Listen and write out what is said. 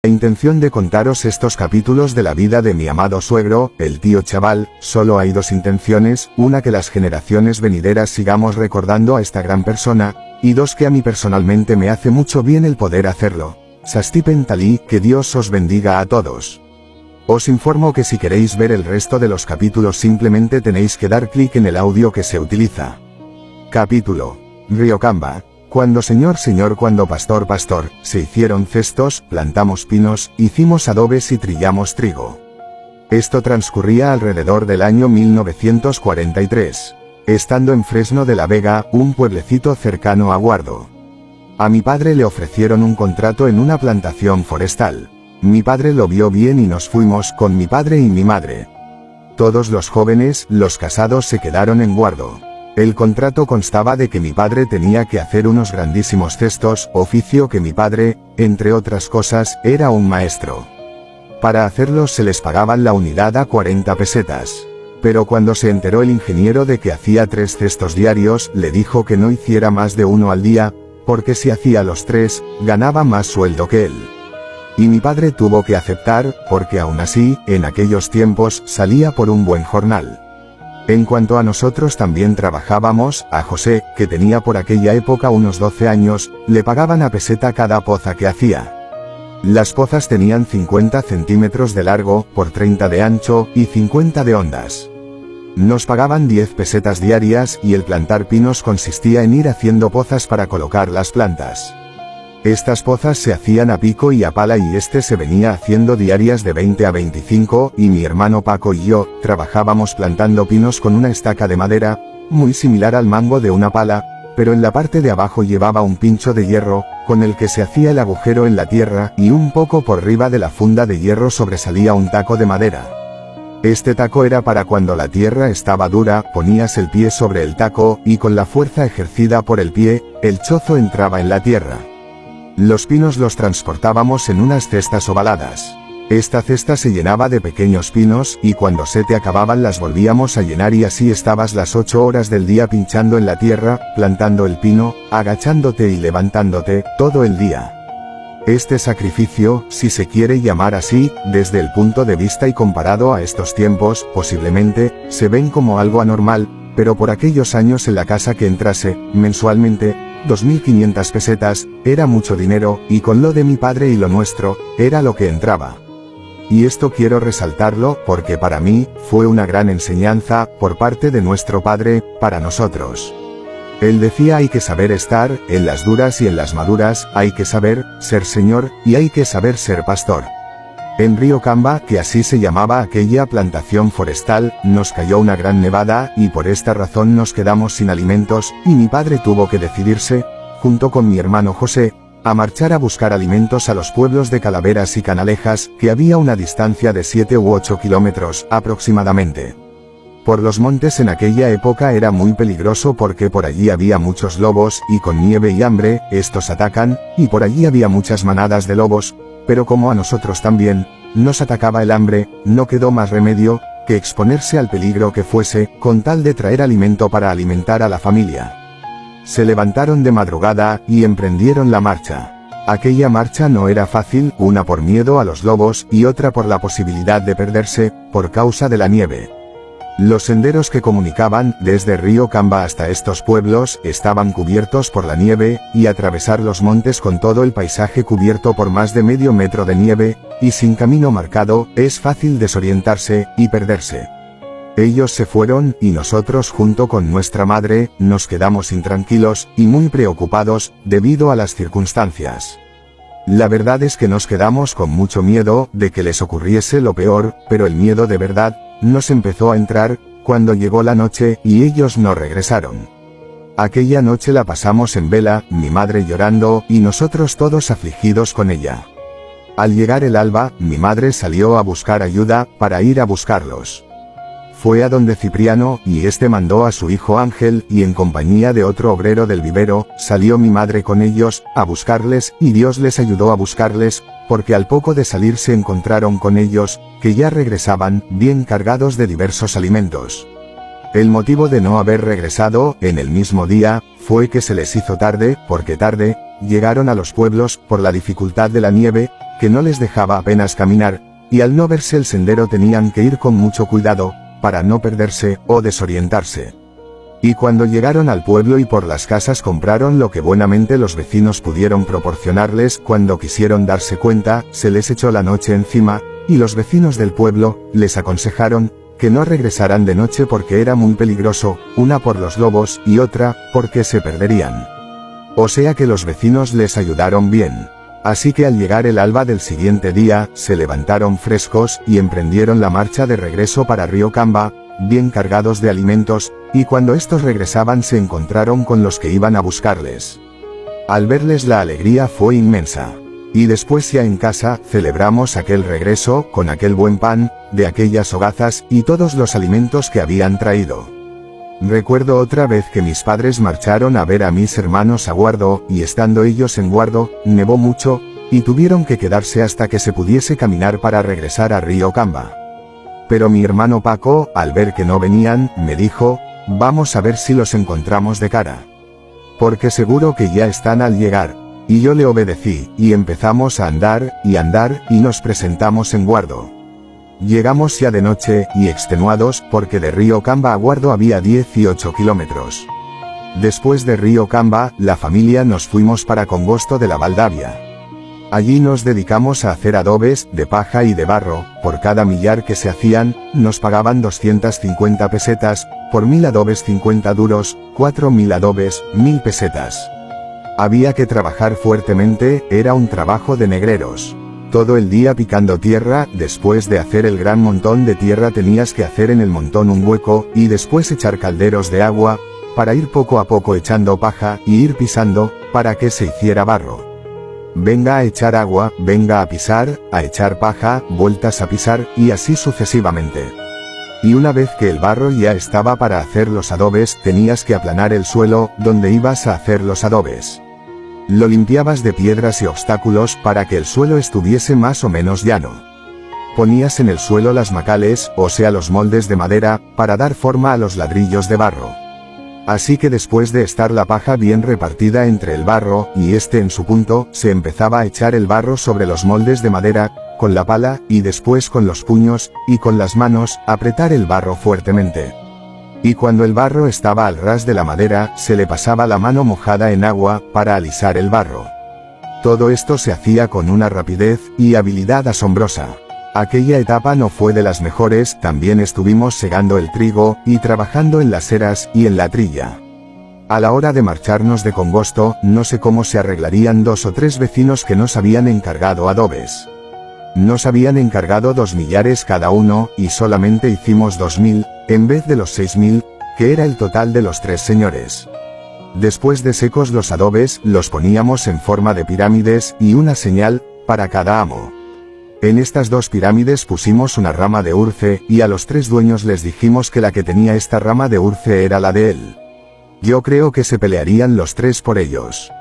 La intención de contaros estos capítulos de la vida de mi amado suegro, el tío Chaval, solo hay dos intenciones, una que las generaciones venideras sigamos recordando a esta gran persona, y dos que a mí personalmente me hace mucho bien el poder hacerlo. Sastipen Talí, que Dios os bendiga a todos. Os informo que si queréis ver el resto de los capítulos simplemente tenéis que dar clic en el audio que se utiliza. Capítulo: Riocamba. Cuando señor, cuando pastor, se hicieron cestos, plantamos pinos, hicimos adobes y trillamos trigo. Esto transcurría alrededor del año 1943, estando en Fresno de la Vega, un pueblecito cercano a Guardo. A mi padre le ofrecieron un contrato en una plantación forestal. Mi padre lo vio bien y nos fuimos con mi padre y mi madre. Todos los jóvenes, los casados, se quedaron en Guardo. El contrato constaba de que mi padre tenía que hacer unos grandísimos cestos, oficio que mi padre, entre otras cosas, era un maestro. Para hacerlos se les pagaban la unidad a 40 pesetas. Pero cuando se enteró el ingeniero de que hacía 3 cestos diarios, le dijo que no hiciera más de uno al día, porque si hacía los 3, ganaba más sueldo que él. Y mi padre tuvo que aceptar, porque aún así, en aquellos tiempos, salía por un buen jornal. En cuanto a nosotros también trabajábamos, a José, que tenía por aquella época unos 12 años, le pagaban a peseta cada poza que hacía. Las pozas tenían 50 centímetros de largo, por 30 de ancho, y 50 de hondas. Nos pagaban 10 pesetas diarias y el plantar pinos consistía en ir haciendo pozas para colocar las plantas. Estas pozas se hacían a pico y a pala y se venía haciendo diarias de 20 a 25, y mi hermano Paco y yo, trabajábamos plantando pinos con una estaca de madera, muy similar al mango de una pala, pero en la parte de abajo llevaba un pincho de hierro, con el que se hacía el agujero en la tierra, y un poco por arriba de la funda de hierro sobresalía un taco de madera. Este taco era para cuando la tierra estaba dura, ponías el pie sobre el taco, y con la fuerza ejercida por el pie, el chozo entraba en la tierra. Los pinos los transportábamos en unas cestas ovaladas. Esta cesta se llenaba de pequeños pinos, y cuando se te acababan las volvíamos a llenar y así estabas las 8 horas del día pinchando en la tierra, plantando el pino, agachándote y levantándote, todo el día. Este sacrificio, si se quiere llamar así, desde el punto de vista y comparado a estos tiempos, posiblemente, se ven como algo anormal, pero por aquellos años en la casa que entrase, mensualmente, 2.500 pesetas, era mucho dinero, y con lo de mi padre y lo nuestro, era lo que entraba. Y esto quiero resaltarlo, porque para mí, fue una gran enseñanza, por parte de nuestro padre, para nosotros. Él decía: hay que saber estar, en las duras y en las maduras, hay que saber, ser señor, y hay que saber ser pastor. En Riocamba, que así se llamaba aquella plantación forestal, nos cayó una gran nevada, y por esta razón nos quedamos sin alimentos, y mi padre tuvo que decidirse, junto con mi hermano José, a marchar a buscar alimentos a los pueblos de Calaveras y Canalejas, que había una distancia de 7 u 8 kilómetros, aproximadamente. Por los montes en aquella época era muy peligroso porque por allí había muchos lobos, y con nieve y hambre, estos atacan, y por allí había muchas manadas de lobos, pero como a nosotros también nos atacaba el hambre, no quedó más remedio que exponerse al peligro que fuese, con tal de traer alimento para alimentar a la familia. Se levantaron de madrugada, y emprendieron la marcha. Aquella marcha no era fácil, una por miedo a los lobos, y otra por la posibilidad de perderse, por causa de la nieve. Los senderos que comunicaban, desde Riocamba hasta estos pueblos, estaban cubiertos por la nieve, y atravesar los montes con todo el paisaje cubierto por más de medio metro de nieve, y sin camino marcado, es fácil desorientarse, y perderse. Ellos se fueron, y nosotros junto con nuestra madre, nos quedamos intranquilos, y muy preocupados, debido a las circunstancias. La verdad es que nos quedamos con mucho miedo, de que les ocurriese lo peor, pero el miedo de verdad, nos empezó a entrar, cuando llegó la noche, y ellos no regresaron. Aquella noche la pasamos en vela, mi madre llorando, y nosotros todos afligidos con ella. Al llegar el alba, mi madre salió a buscar ayuda, para ir a buscarlos. Fue a donde Cipriano, y mandó a su hijo Ángel, y en compañía de otro obrero del vivero, salió mi madre con ellos, a buscarles, y Dios les ayudó a buscarles, porque al poco de salir se encontraron con ellos, que ya regresaban, bien cargados de diversos alimentos. El motivo de no haber regresado, en el mismo día, fue que se les hizo tarde, porque tarde, llegaron a los pueblos, por la dificultad de la nieve, que no les dejaba apenas caminar, y al no verse el sendero tenían que ir con mucho cuidado, para no perderse o desorientarse. Y cuando llegaron al pueblo y por las casas compraron lo que buenamente los vecinos pudieron proporcionarles, cuando quisieron darse cuenta, se les echó la noche encima, y los vecinos del pueblo les aconsejaron que no regresaran de noche porque era muy peligroso, una por los lobos y otra porque se perderían. O sea que los vecinos les ayudaron bien. Así que al llegar el alba del siguiente día, se levantaron frescos y emprendieron la marcha de regreso para Riocamba, bien cargados de alimentos, y cuando estos regresaban se encontraron con los que iban a buscarles. Al verles la alegría fue inmensa. Y después ya en casa, celebramos aquel regreso, con aquel buen pan, de aquellas hogazas, y todos los alimentos que habían traído. Recuerdo otra vez que mis padres marcharon a ver a mis hermanos a Guardo, y estando ellos en Guardo, nevó mucho, y tuvieron que quedarse hasta que se pudiese caminar para regresar a Riocamba. Pero mi hermano Paco, al ver que no venían, me dijo, vamos a ver si los encontramos de cara. Porque seguro que ya están al llegar. Y yo le obedecí, y empezamos a andar, y nos presentamos en Guardo. Llegamos ya de noche, y extenuados, porque de Riocamba a Guardo había 18 kilómetros. Después de Riocamba, la familia nos fuimos para Congosto de la Valdavia. Allí nos dedicamos a hacer adobes, de paja y de barro, por cada millar que se hacían, nos pagaban 250 pesetas, por 1000 adobes 50 duros, 4000 adobes, 1000 pesetas. Había que trabajar fuertemente, era un trabajo de negreros. Todo el día picando tierra, después de hacer el gran montón de tierra tenías que hacer en el montón un hueco, y después echar calderos de agua, para ir poco a poco echando paja, y ir pisando, para que se hiciera barro. Venga a echar agua, venga a pisar, a echar paja, vueltas a pisar, y así sucesivamente. Y una vez que el barro ya estaba para hacer los adobes, tenías que aplanar el suelo, donde ibas a hacer los adobes. Lo limpiabas de piedras y obstáculos para que el suelo estuviese más o menos llano. Ponías en el suelo las macales, o sea los moldes de madera, para dar forma a los ladrillos de barro. Así que después de estar la paja bien repartida entre el barro, y este en su punto, se empezaba a echar el barro sobre los moldes de madera, con la pala, y después con los puños, y con las manos, apretar el barro fuertemente. Y cuando el barro estaba al ras de la madera, se le pasaba la mano mojada en agua, para alisar el barro. Todo esto se hacía con una rapidez y habilidad asombrosa. Aquella etapa no fue de las mejores, también estuvimos segando el trigo, y trabajando en las eras y en la trilla. A la hora de marcharnos de Congosto, no sé cómo se arreglarían 2 o 3 vecinos que nos habían encargado adobes. Nos habían encargado 2 millares cada uno, y solamente hicimos 2000, en vez de los 6000, que era el total de los 3 señores. Después de secos los adobes, los poníamos en forma de pirámides, y una señal, para cada amo. En estas 2 pirámides pusimos una rama de urce, y a los 3 dueños les dijimos que la que tenía esta rama de urce era la de él. Yo creo que se pelearían los 3 por ellos.